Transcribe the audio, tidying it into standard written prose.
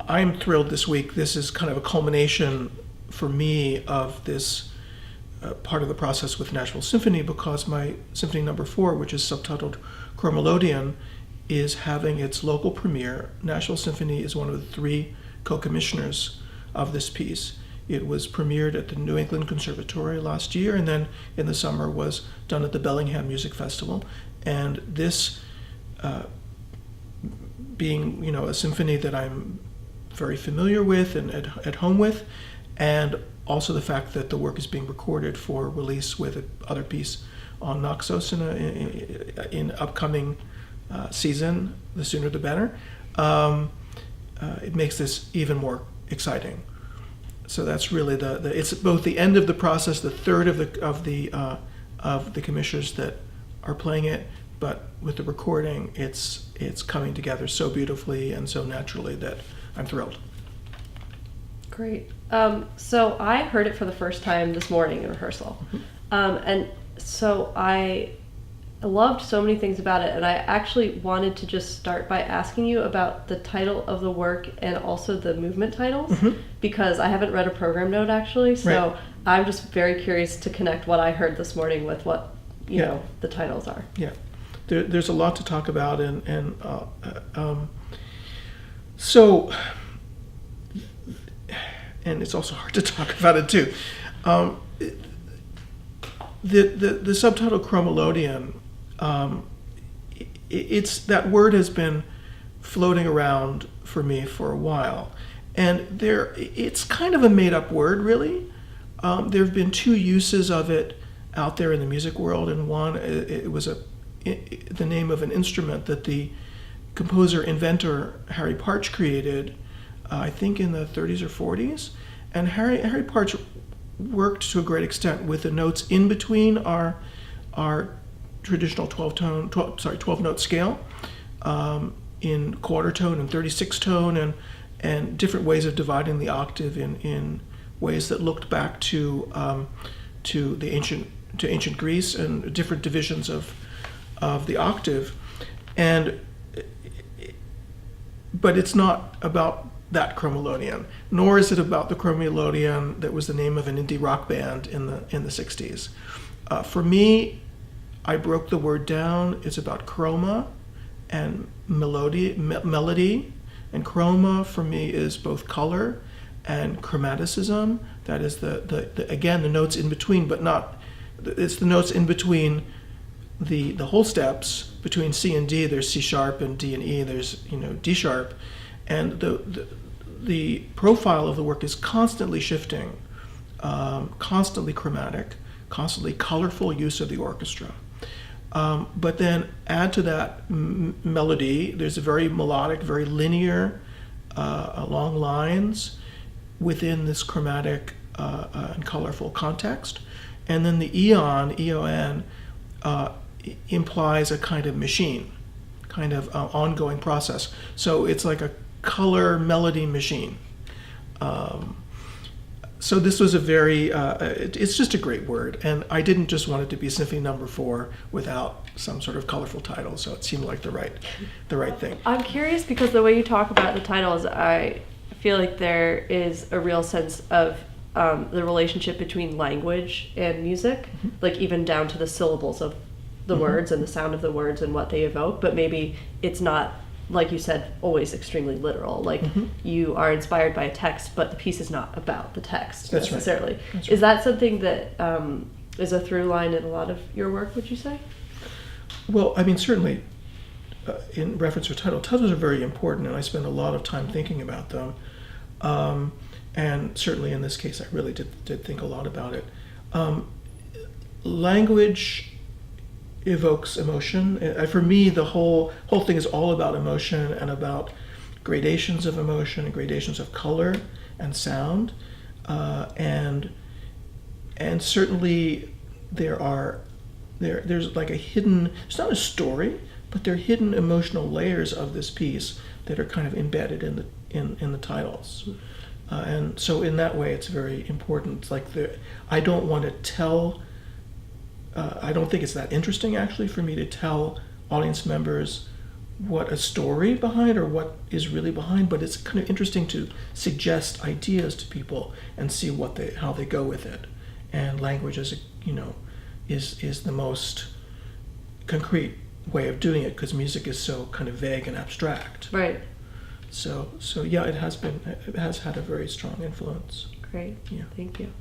I'm thrilled this week. This is kind of a culmination for me of this part of the process with Nashville Symphony, because my Symphony No. 4, which is subtitled Chromelodeon, is having its local premiere. Nashville Symphony is one of the 3 co-commissioners of this piece. It was premiered at the New England Conservatory last year, and then in the summer was done at the Bellingham Music Festival. And this, being a symphony that I'm very familiar with and at home with, and also the fact that the work is being recorded for release with another piece on Naxos in upcoming season, the sooner the better. It makes this even more exciting. So that's really it's both the end of the process, the third of the commissioners that are playing it, but with the recording, it's coming together so beautifully and so naturally that I'm thrilled. Great. So I heard it for the first time this morning in rehearsal, and so I loved so many things about it, and I actually wanted to just start by asking you about the title of the work and also the movement titles, because I haven't read a program note actually, so right. I'm just very curious to connect what I heard this morning with what you know the titles are. Yeah, there's a lot to talk about, so it's also hard to talk about it too. The subtitle Chromelodeon, it's that word has been floating around for me for a while, and it's kind of a made-up word, really. There have been 2 uses of it out there in the music world, and one it was the name of an instrument that the composer inventor Harry Partch created, I think in the 30s or 40s, and Harry Partch worked to a great extent with the notes in between our traditional 12-note scale, in quarter tone and 36 tone, and different ways of dividing the octave in ways that looked back to ancient Greece and different divisions of the octave, but it's not about that Chromelodeon, nor is it about the Chromelodeon that was the name of an indie rock band in the 60s. For me, I broke the word down. It's about chroma and melody, and chroma for me is both color and chromaticism. That is again the notes in between, but not. It's the notes in between the whole steps between C and D. There's C sharp, and D and E. There's D sharp, and the profile of the work is constantly shifting, constantly chromatic, constantly colorful use of the orchestra. But then add to that melody. There's a very melodic, very linear, long lines within this chromatic and colorful context. And then the EON, implies a kind of machine, kind of ongoing process. So it's like a color melody machine. So this was a very, it's just a great word, and I didn't just want it to be Symphony No. 4 without some sort of colorful title, so it seemed like the right thing. I'm curious because the way you talk about the titles, I feel like there is a real sense of the relationship between language and music, like even down to the syllables of the words and the sound of the words and what they evoke, but maybe it's not, like you said, always extremely literal. Like you are inspired by a text, but the piece is not about the text necessarily. Right. That's right. Is that something that is a through line in a lot of your work, would you say? Well, I mean, certainly in reference to titles are very important, and I spend a lot of time thinking about them. And certainly in this case, I really did think a lot about it. Language evokes emotion. For me, the whole thing is all about emotion and about gradations of emotion and gradations of color and sound, and certainly there's like a hidden. It's not a story, but there are hidden emotional layers of this piece that are kind of embedded in the titles, and so in that way, it's very important. Like I don't want to tell. I don't think it's that interesting, actually, for me to tell audience members what a story behind or what is really behind, but it's kind of interesting to suggest ideas to people and see how they go with it. And language is, is the most concrete way of doing it, because music is so kind of vague and abstract. Right. So yeah, it has had a very strong influence. Great. Yeah. Thank you.